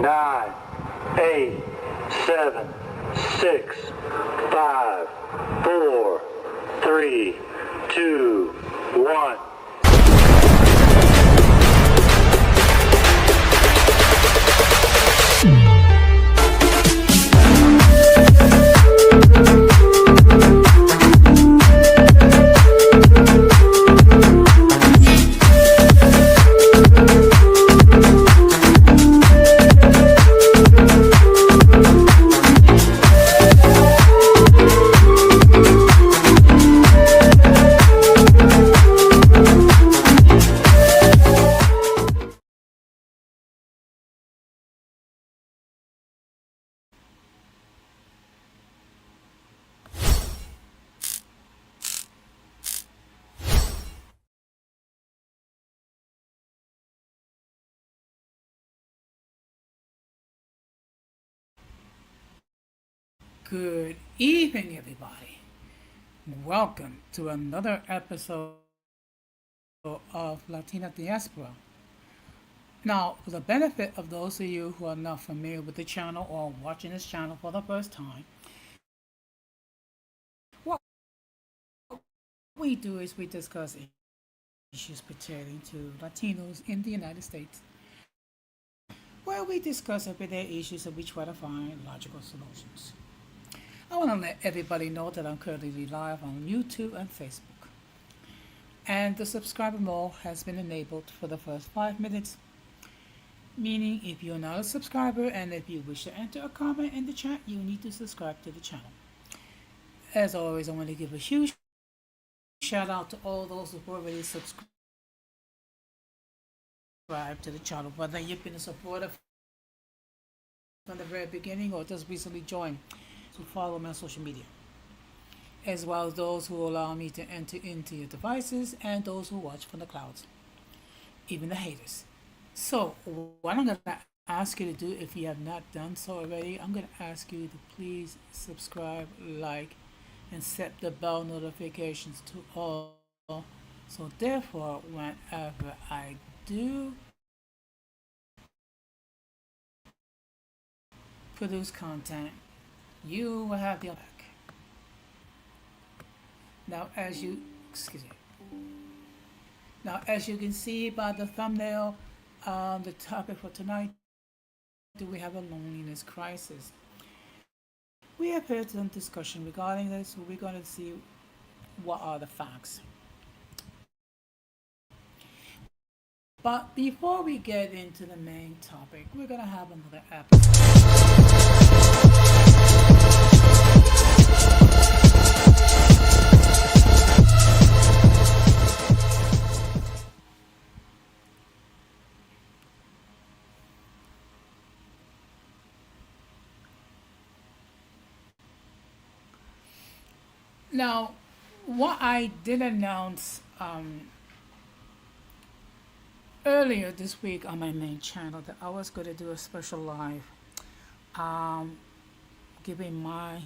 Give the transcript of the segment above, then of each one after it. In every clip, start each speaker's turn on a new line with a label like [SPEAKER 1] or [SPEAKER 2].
[SPEAKER 1] 9, 8, 7, 6, 5, 4, 3, 2, 1.
[SPEAKER 2] Good evening, everybody. Welcome to another episode of Latina Diaspora. Now, for the benefit of those of you who are not familiar with the channel or watching this channel for the first time, what we do is we discuss issues pertaining to Latinos in the United States, where we discuss everyday issues and we try to find logical solutions. I want to let everybody know that I'm currently live on YouTube and Facebook. And the subscriber mode has been enabled for the first 5 minutes, meaning if you're not a subscriber and if you wish to enter a comment in the chat, you need to subscribe to the channel. As always, I want to give a huge shout out to all those who already subscribed to the channel, whether you've been a supporter from the very beginning or just recently joined to follow me on social media, as well as those who allow me to enter into your devices and those who watch from the clouds, even the haters. So, what I'm going to ask you to do, if you have not done so already, I'm going to ask you to please subscribe, like, and set the bell notifications to all. So, therefore, whenever I do produce content, you will have the back. Now, as you can see by the thumbnail, the topic for tonight: do we have a loneliness crisis? We have had some discussion regarding this. So we're going to see what are the facts. But before we get into the main topic, we're going to have another episode. Now, what I did announce earlier this week on my main channel that I was going to do a special live giving my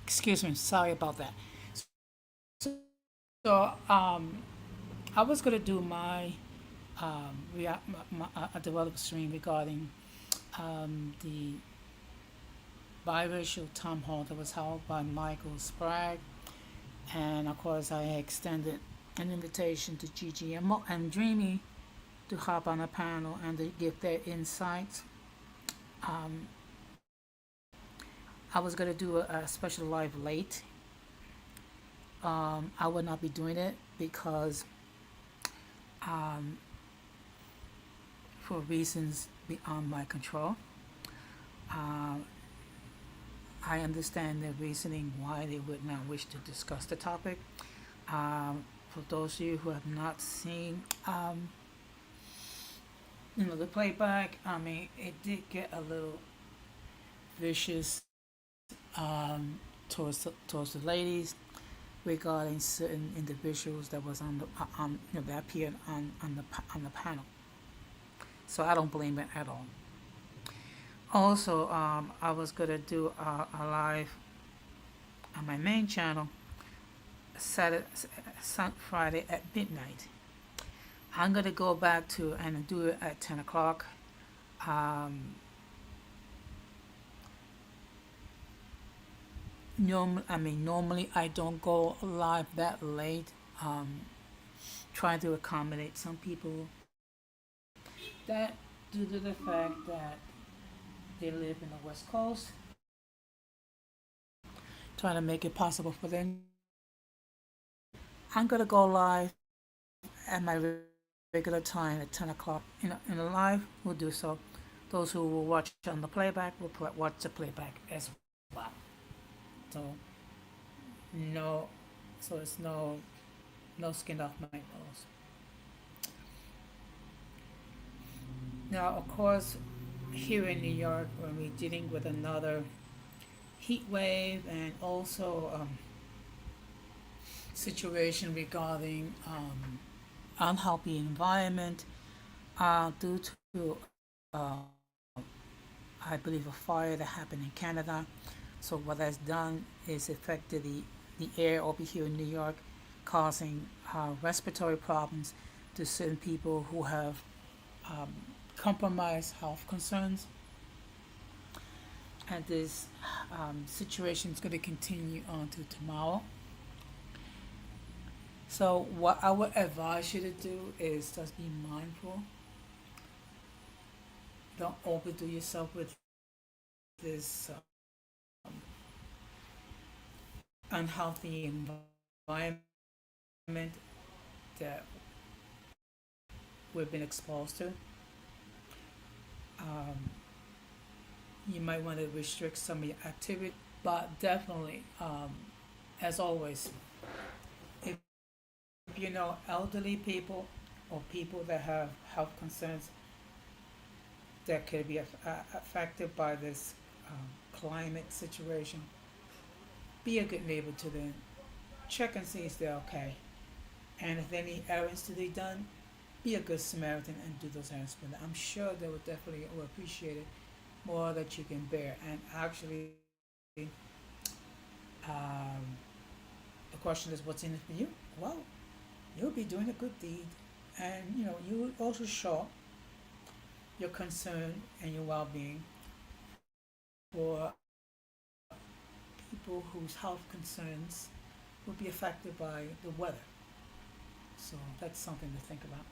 [SPEAKER 2] excuse me, sorry about that. So I was going to do my a developed stream regarding the biracial town hall that was held by Michael Sprague, and of course I extended an invitation to Gigi and Dreamy to hop on a panel and to give their insights. I was going to do a special live late. I would not be doing it because for reasons beyond my control. I understand their reasoning why they would not wish to discuss the topic. For those of you who have not seen, the playback, I mean, it did get a little vicious towards the ladies regarding certain individuals that was on the that appeared on the panel. So I don't blame it at all. Also, I was gonna do a live on my main channel Saturday, Friday at midnight. I'm gonna go back to and do it at 10 o'clock. Um, normally I don't go live that late. Um, Trying to accommodate some people that, due to the fact that they live in the West Coast, trying to make it possible for them. I'm gonna go live at my regular time at 10 o'clock. In the live, we'll do so. Those who will watch on the playback will watch the playback as well. So no, so it's no skin off my nose. Now, of course, here in New York, when we're dealing with another heat wave and also situation regarding unhealthy environment due to uh, I believe a fire that happened in Canada. So what that's done is affected the air over here in New York, causing respiratory problems to certain people who have um, compromised health concerns. And this situation is going to continue on to tomorrow. So what I would advise you to do is just be mindful. Don't overdo yourself with this unhealthy environment that we've been exposed to. Um, you might want to restrict some of your activity, but definitely, as always, if you know elderly people or people that have health concerns that could be affected by this climate situation, be a good neighbor to them. Check and see if they're okay. And if they need errands to be done, be a good Samaritan and do those errands for them. I'm sure they will definitely will appreciate it more that you can bear. And actually, um, the question is, what's in it for you? Well, you'll be doing a good deed, and you will also show your concern and your well-being for people whose health concerns will be affected by the weather. So that's something to think about.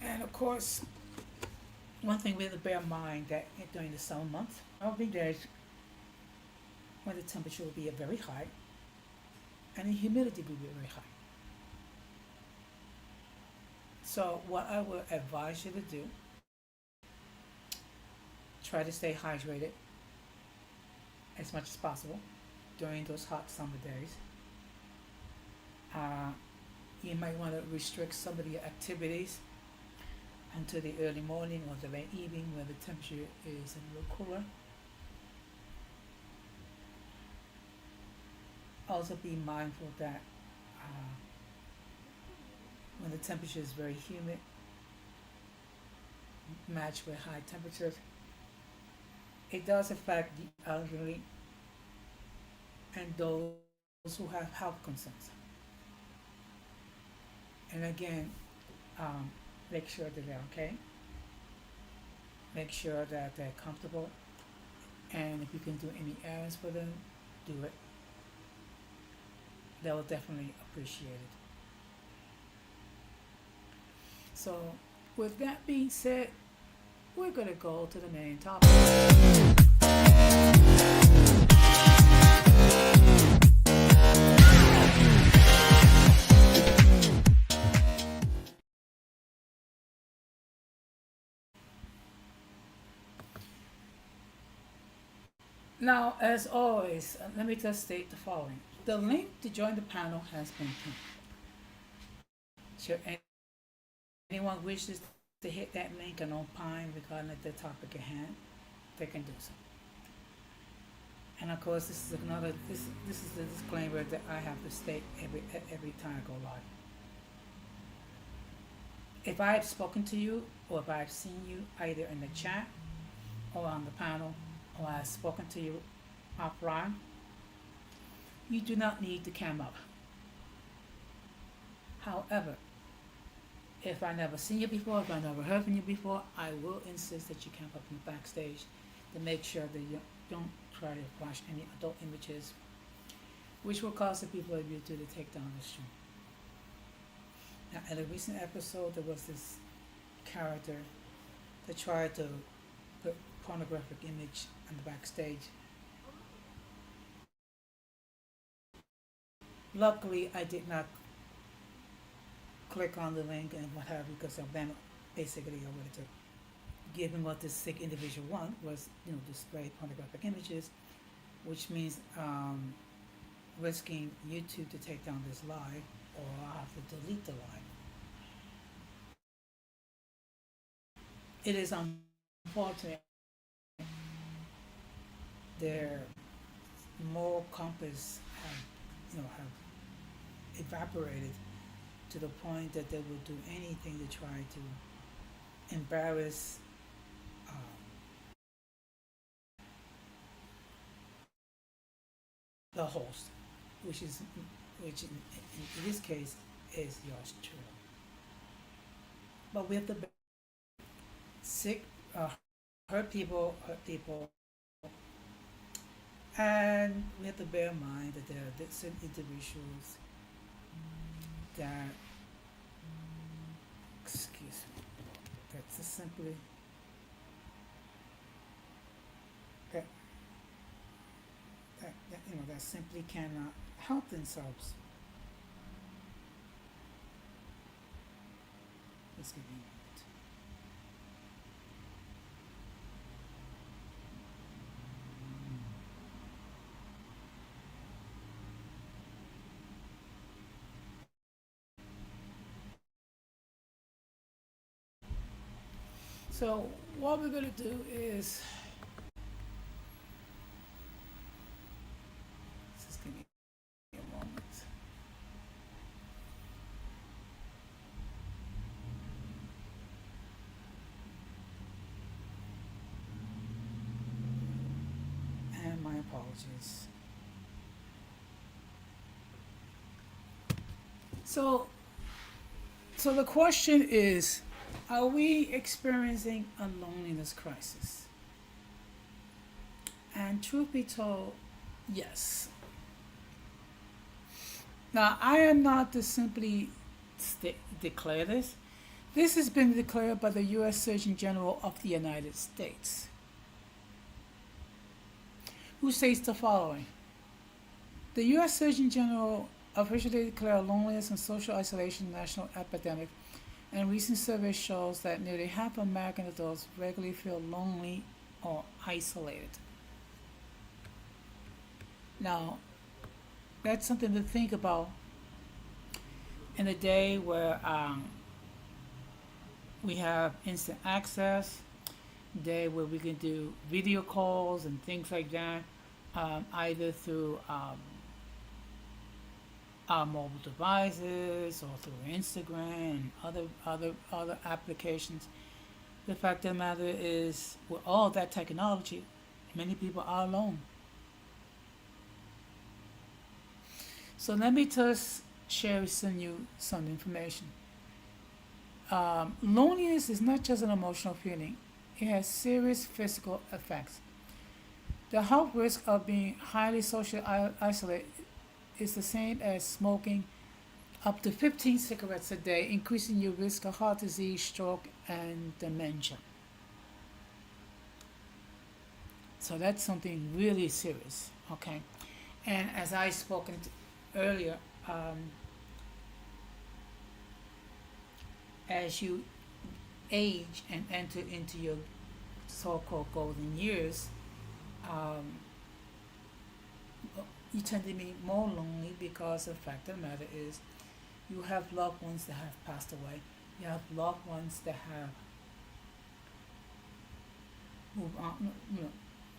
[SPEAKER 2] And of course, one thing we have to bear in mind that during the summer months, there'll be days when the temperature will be very high and the humidity will be very high. So what I would advise you to do, try to stay hydrated as much as possible during those hot summer days. Uh, you might want to restrict some of the activities until the early morning or the late evening where the temperature is a little cooler. Also be mindful that when the temperature is very humid, matched with high temperatures, it does affect the elderly and those who have health concerns. And again, make sure that they're okay. Make sure that they're comfortable. And if you can do any errands for them, do it. They will definitely appreciate it. So, with that being said, we're going to go to the main topic. Now, as always, let me just state the following. The link to join the panel has been pinned. Should anyone wishes to hit that link and opine regarding the topic at hand, they can do so. And of course, this is the disclaimer that I have to state every time I go live. If I've spoken to you or if I've seen you either in the chat or on the panel or I've spoken to you offline, you do not need to come up. However, if I never seen you before, if I never heard from you before, I will insist that you come up from the backstage to make sure that you don't try to flash any adult images, which will cause the people of YouTube to take down the stream. Now, in a recent episode, there was this character that tried to put pornographic image on the backstage. Luckily, I did not click on the link and what have you because then basically I wanted to give him what this sick individual wanted was, display pornographic images, which means risking YouTube to take down this live or I'll have to delete the live. It is unfortunate their moral compass have evaporated to the point that they will do anything to try to embarrass the host, which in this case is yours truly. But we have to sick, hurt people, and we have to bear in mind that there are certain individuals that, excuse me, that's just simply that simply cannot help themselves. Let's give me a minute. So what we're going to do is, just give me a moment. And my apologies. So the question is, are we experiencing a loneliness crisis? And truth be told, yes. Now, I am not to simply declare this. This has been declared by the U.S. Surgeon General of the United States, who states the following. The U.S. Surgeon General officially declared loneliness and social isolation a national epidemic, and recent survey shows that nearly half of American adults regularly feel lonely or isolated. Now, that's something to think about in a day where we have instant access, a day where we can do video calls and things like that, either through our mobile devices or through Instagram and other applications. The fact of the matter is, with all that technology, many people are alone. So let me just share with you some information. Loneliness is not just an emotional feeling. It has serious physical effects. The health risk of being highly socially isolated is the same as smoking up to 15 cigarettes a day, increasing your risk of heart disease, stroke, and dementia. So that's something really serious, okay? And as I spoken earlier, as you age and enter into your so-called golden years, you tend to be more lonely because the fact of the matter is you have loved ones that have passed away. You have loved ones that have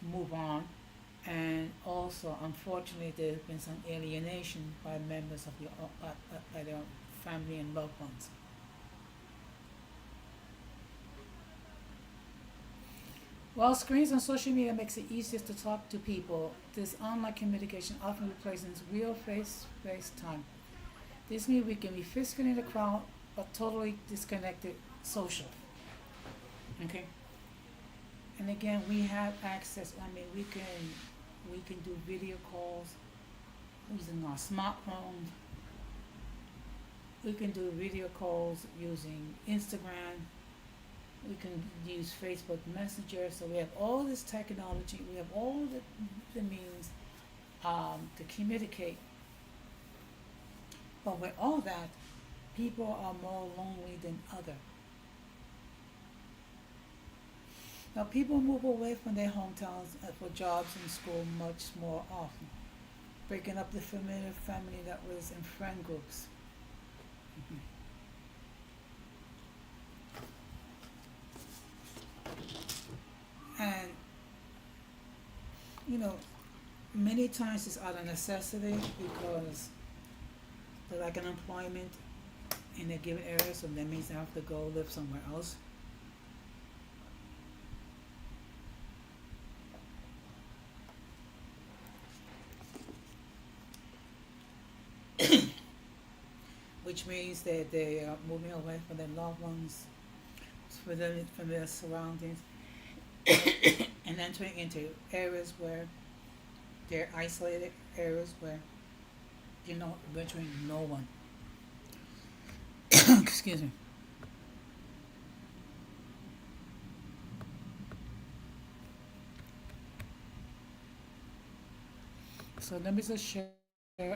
[SPEAKER 2] moved on, and also, unfortunately, there's been some alienation by members of by their family and loved ones. While screens on social media makes it easier to talk to people, this online communication often replaces real face-to-face time. This means we can be physically in the crowd but totally disconnected social. Okay. And again, we have access. I mean, we can do video calls using our smartphones. We can do video calls using Instagram. We can use Facebook Messenger. So we have all this technology. We have all the means to communicate. But with all that, people are more lonely than other. Now people move away from their hometowns for jobs and school much more often, breaking up the familiar family that was in friend groups. Mhm. And you know, many times it's out of necessity because they lack unemployment in a given area, so that means they have to go live somewhere else. Which means that they are moving away from their loved ones, from their surroundings, and entering into areas where they're isolated, areas where you're not venturing no one. Excuse me. So let me just share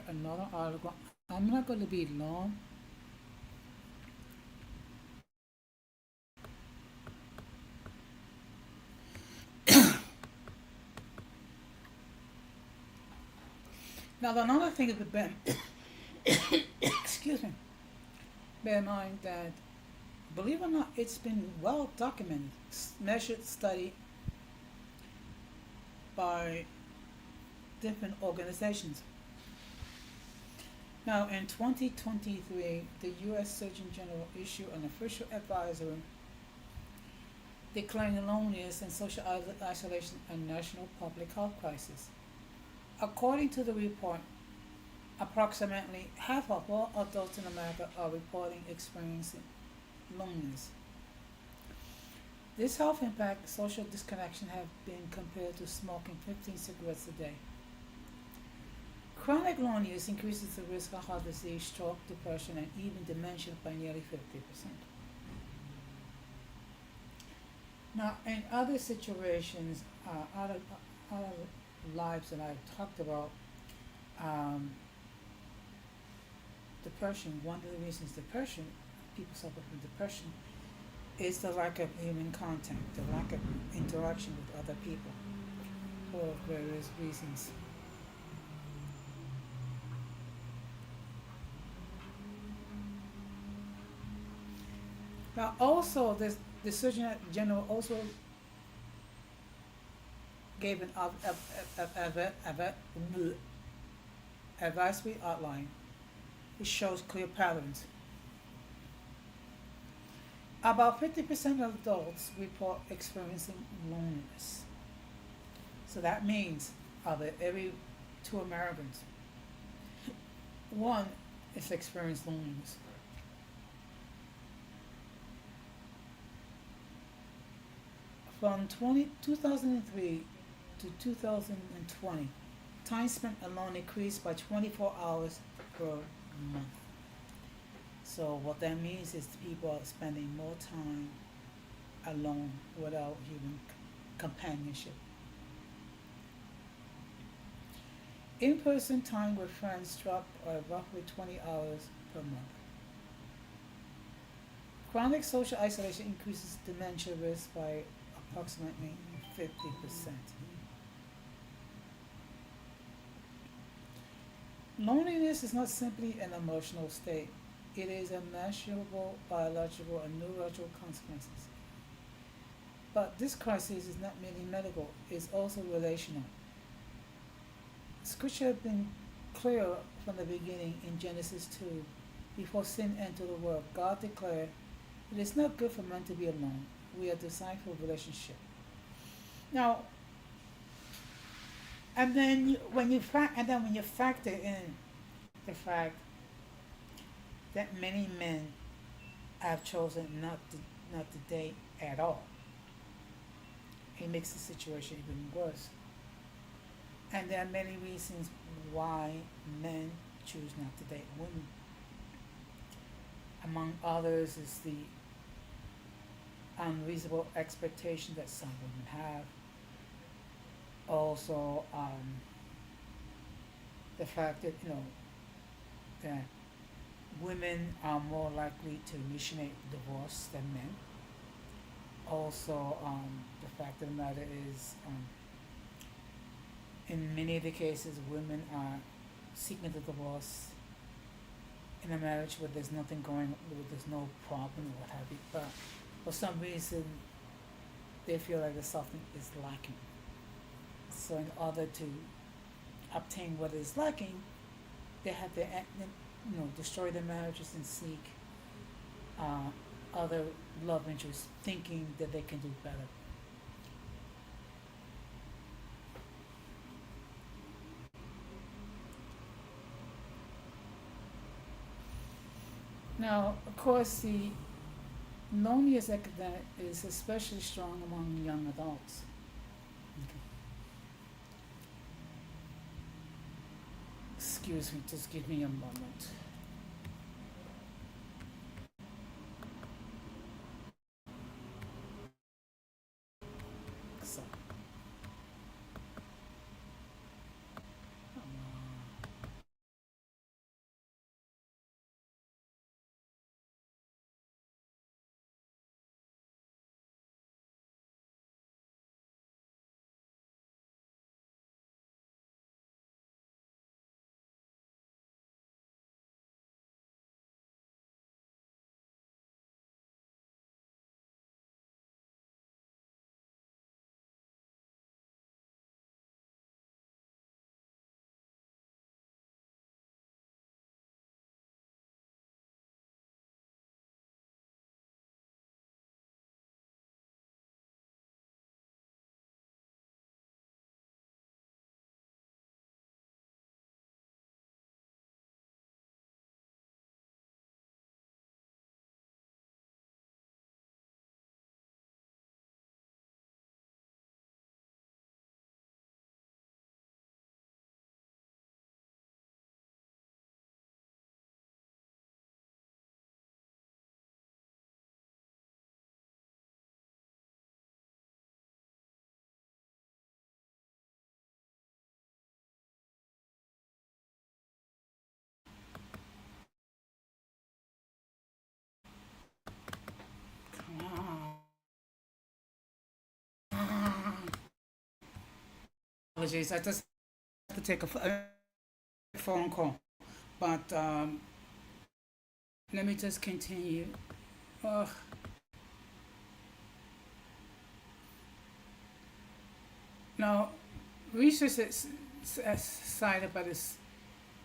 [SPEAKER 2] another article. I'm not going to be long. Now another thing is to bear, excuse me, bear in mind that, believe it or not, it's been well documented, measured, studied by different organizations. Now, in 2023, the U.S. Surgeon General issued an official advisory declaring loneliness and social isolation a national public health crisis. According to the report, approximately half of all adults in America are reporting experiencing loneliness. This health impact, social disconnection, have been compared to smoking 15 cigarettes a day. Chronic loneliness increases the risk of heart disease, stroke, depression, and even dementia by nearly 50%. Now, in other situations, other lives that I've talked about, um, depression, one of the reasons depression, people suffer from depression, is the lack of human contact, the lack of interaction with other people for various reasons. Now, also, the Surgeon General also gave an advisory outline which shows clear patterns. About 50% of adults report experiencing loneliness. So that means out of every two Americans, one is experiencing loneliness. From 2003 to 2020, time spent alone increased by 24 hours per month. So what that means is people are spending more time alone without human companionship. In-person time with friends dropped by roughly 20 hours per month. Chronic social isolation increases dementia risk by approximately 50%. Loneliness is not simply an emotional state. It is a measurable biological and neurological consequences. But this crisis is not merely medical, it's also relational. Scripture has been clear from the beginning in Genesis 2. Before sin entered the world, God declared, "It is not good for man to be alone. We are designed for relationship." Now, and then when you factor in the fact that many men have chosen not to date at all, it makes the situation even worse. And there are many reasons why men choose not to date women. Among others is the unreasonable expectation that some women have. Also, the fact that that women are more likely to initiate divorce than men. Also, the fact of the matter is, in many of the cases, women are seeking the divorce in a marriage where there's nothing going, where there's no problem or what have you, but for some reason they feel like there's something is lacking. So in order to obtain what is lacking, they have to destroy their marriages and seek uh, other love interests, thinking that they can do better. Now, of course, the loneliness epidemic is especially strong among young adults. Okay. Excuse me, just give me a moment. So, come on. Apologies, I just have to take a phone call. But let me just continue. Uh, Now, research cited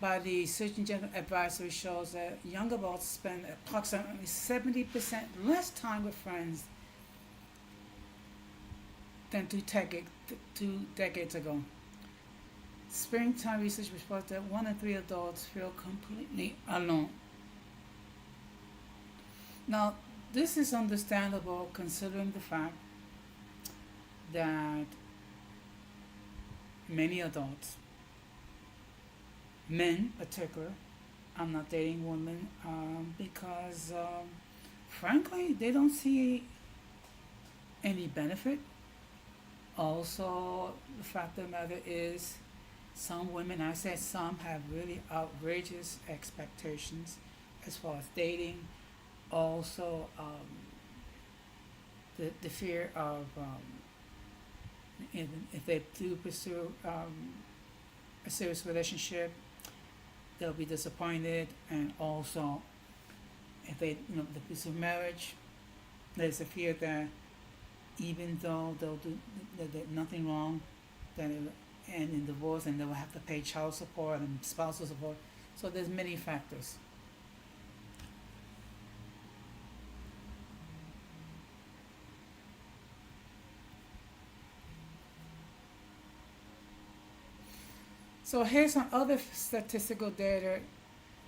[SPEAKER 2] by the Surgeon General Advisory shows that young adults spend approximately 70% less time with friends than two decades ago. Springtime research reports that 1 in 3 adults feel completely alone. Now, this is understandable considering the fact that many adults, men in particular, are not dating women because, frankly, they don't see any benefit. Also, the fact of the matter is, some women, I said some, have really outrageous expectations as far as dating. Also, the fear of if they do pursue a serious relationship, they'll be disappointed, and also if they pursue marriage, there's a fear that even though they'll do nothing wrong, that it'll end in divorce, and they will have to pay child support and spousal support. So there's many factors. So here's some other statistical data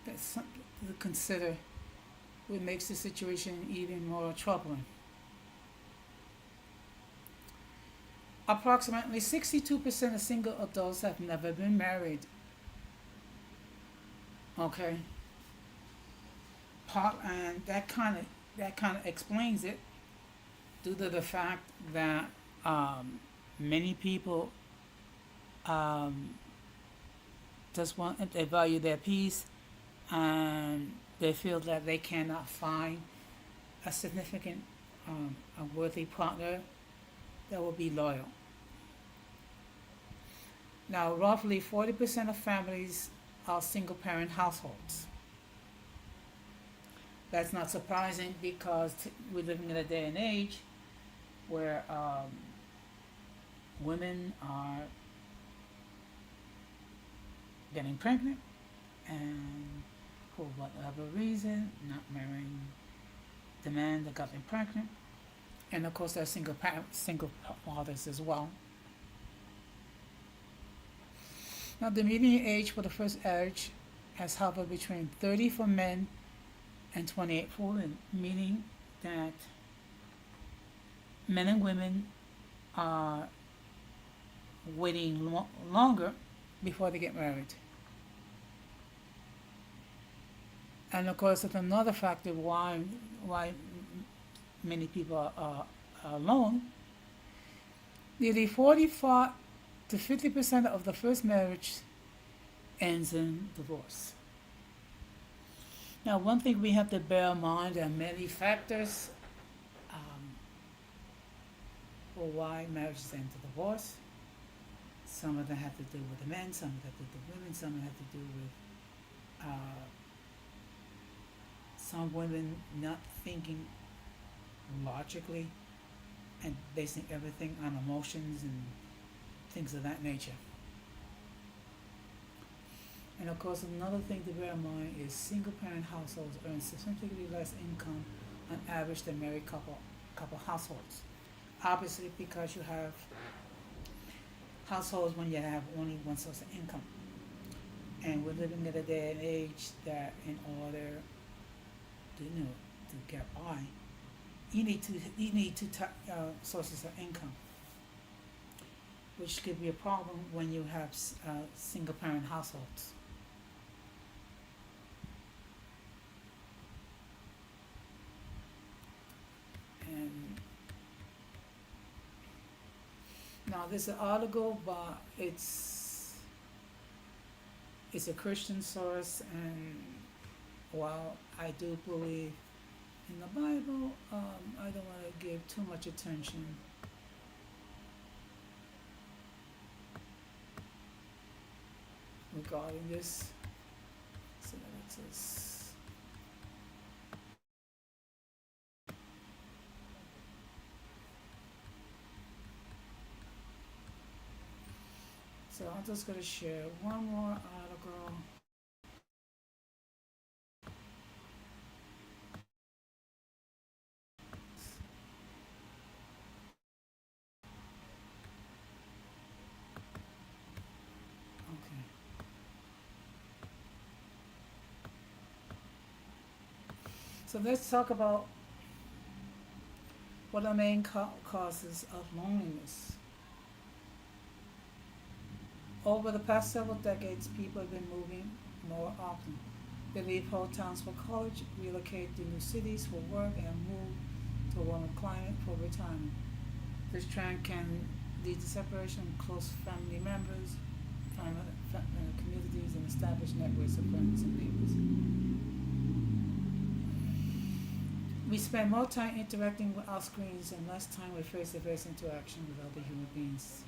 [SPEAKER 2] that's something to consider, which makes the situation even more troubling. Approximately 62% of single adults have never been married. Okay, and that kind of explains it due to the fact that many people um, just want they value their peace, and they feel that they cannot find a significant, a worthy partner that will be loyal. Now, roughly 40% of families are single parent households. That's not surprising because we're living in a day and age where women are getting pregnant and for whatever reason not marrying the man that got them pregnant. And of course, there are single fathers as well. Now, the median age for the first marriage has hovered between 30 for men and 28 for women, meaning that men and women are waiting longer before they get married. And of course, that's another factor why many people are alone. Nearly 45 to 50% of the first marriage ends in divorce. Now, one thing we have to bear in mind, there are many factors for why marriages end in divorce. Some of them have to do with the men, some of them have to do with women, some have to do with some women not thinking logically and basing everything on emotions and things of that nature. And of course, another thing to bear in mind is single parent households earn significantly less income on average than married couple households. Obviously, because you have households when you have only one source of income, and we're living in a day and age that in order to get by, you need two sources of income, which could be a problem when you have single parent households. And now there's an article, but it's a Christian source, and while I do believe in the Bible, I don't want to give too much attention regarding this. So that it says, so I'm just going to share one more article. Okay. So let's talk about what are main causes of loneliness. Over the past several decades, people have been moving more often. They leave whole towns for college, relocate to new cities for work, and move to a warmer climate for retirement. This trend can lead to separation of close family members, communities, and established networks of friends and neighbors. We spend more time interacting with our screens and less time with face-to-face interaction with other human beings.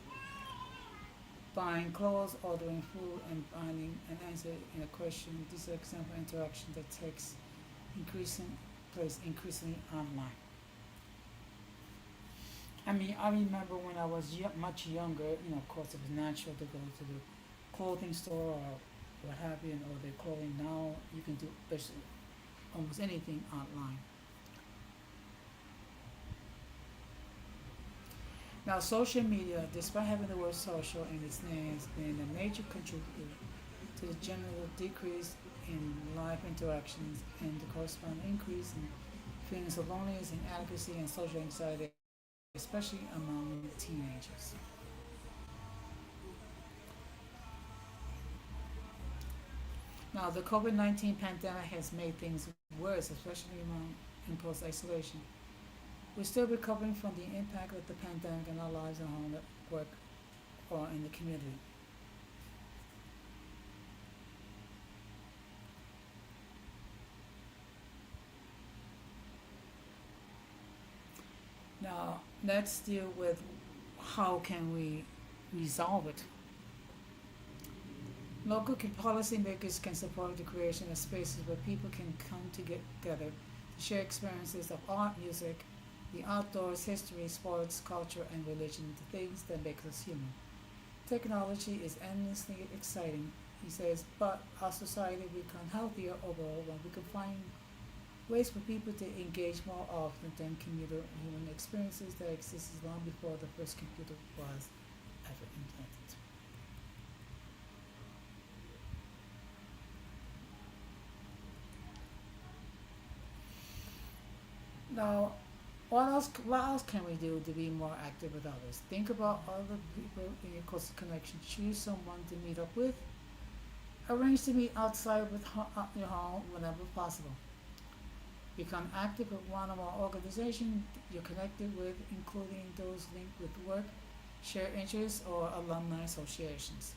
[SPEAKER 2] Buying clothes, ordering food, and finding an answer in a question. These are example interaction that takes place increasingly online. I mean, I remember when I was much younger, of course it was natural to go to the clothing store or what have you and order clothing. Now you can do basically almost anything online. Now, social media, despite having the word social in its name, has been a major contributor to the general decrease in life interactions and the corresponding increase in feelings of loneliness, inadequacy, and social anxiety, especially among teenagers. Now, the COVID 19 pandemic has made things worse, especially among imposed isolation. We're still recovering from the impact of the pandemic in our lives at home, at work, or in the community. Now, let's deal with how can we resolve it. Local policymakers can support the creation of spaces where people can come together to share experiences of art, music, the outdoors, history, sports, culture, and religion, the things that make us human. Technology is endlessly exciting, he says, but our society will become healthier overall when we can find ways for people to engage more often than computer human experiences that existed long before the first computer was ever invented. Now, what else can we do to be more active with others? Think about other people in your close connection. Choose someone to meet up with. Arrange to meet outside with your home whenever possible. Become active with one or more organizations you're connected with, including those linked with work, shared interests, or alumni associations.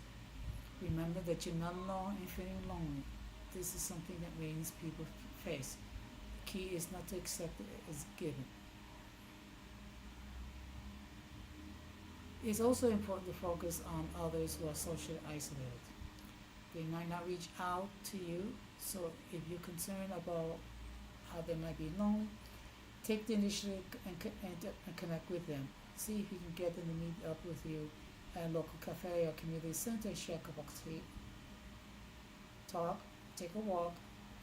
[SPEAKER 2] Remember that you're not alone in feeling lonely. This is something that millions of people face. The key is not to accept it as given. It's also important to focus on others who are socially isolated. They might not reach out to you, so if you're concerned about how they might be lonely, take the initiative and connect with them. See if you can get them to meet up with you at a local cafe or community center, share a cup of tea, talk, take a walk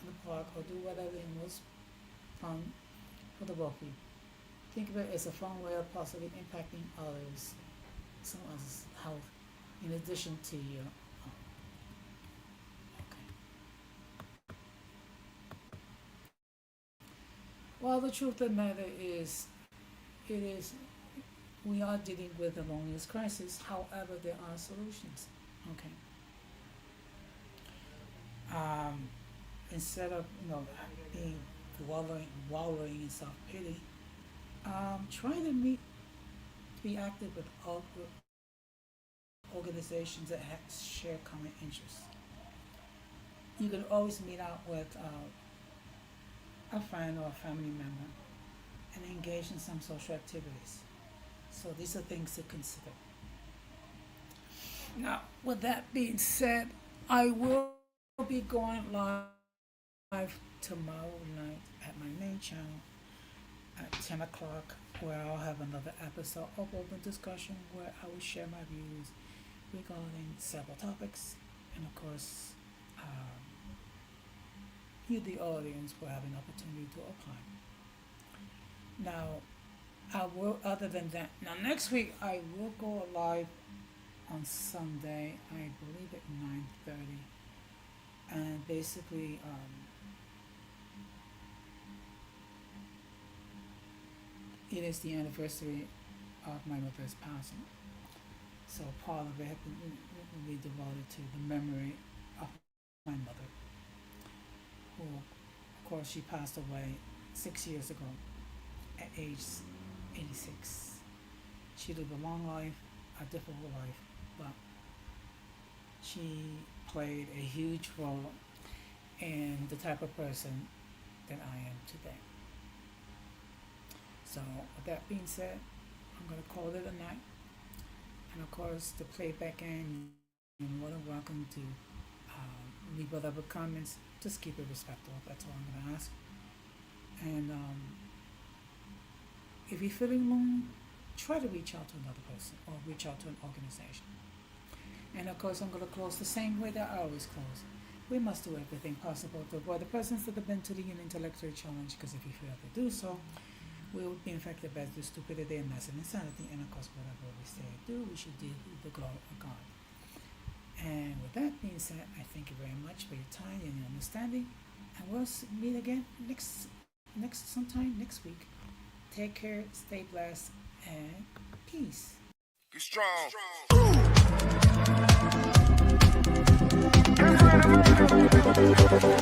[SPEAKER 2] in the park, or do whatever is most fun for the both of you. Think of it as a fun way of positively impacting others, someone else's health, in addition to your own. Okay. Well, the truth of the matter is, it is we are dealing with a loneliness crisis. However, there are solutions. Okay. Um, Instead of being wallowing in self pity, try to be active with organizations that have share common interests. You can always meet out with a friend or a family member and engage in some social activities. So these are things to consider. Now, with that being said, I will be going live tomorrow night at my main channel at 10 o'clock, where I'll have another episode of open discussion where I will share my views regarding several topics, and of course, um, you, the audience, will have an opportunity to opine. Now, I will. Other than that, now next week I will go live on Sunday, I believe at 9:30, and basically, it is the anniversary of my mother's passing. So part of it will be devoted to the memory of my mother, who, of course, she passed away 6 years ago at age 86. She lived a long life, a difficult life, but she played a huge role in the type of person that I am today. So, with that being said, I'm going to call it a night. And of course, the playback end, you're more than welcome to leave whatever comments. Just keep it respectful. That's all I'm going to ask. And if you're feeling alone, try to reach out to another person or reach out to an organization. And of course, I'm going to close the same way that I always close. We must do everything possible to avoid the persons that have been to the intellectual challenge, because if you fail to do so, we would be infected by the stupidity and massive insanity, and of course, whatever we say or do, we should do the glory of God. And with that being said, I thank you very much for your time and your understanding, and we'll meet again sometime next week. Take care, stay blessed, and peace.
[SPEAKER 3] Be strong.
[SPEAKER 4] Be strong.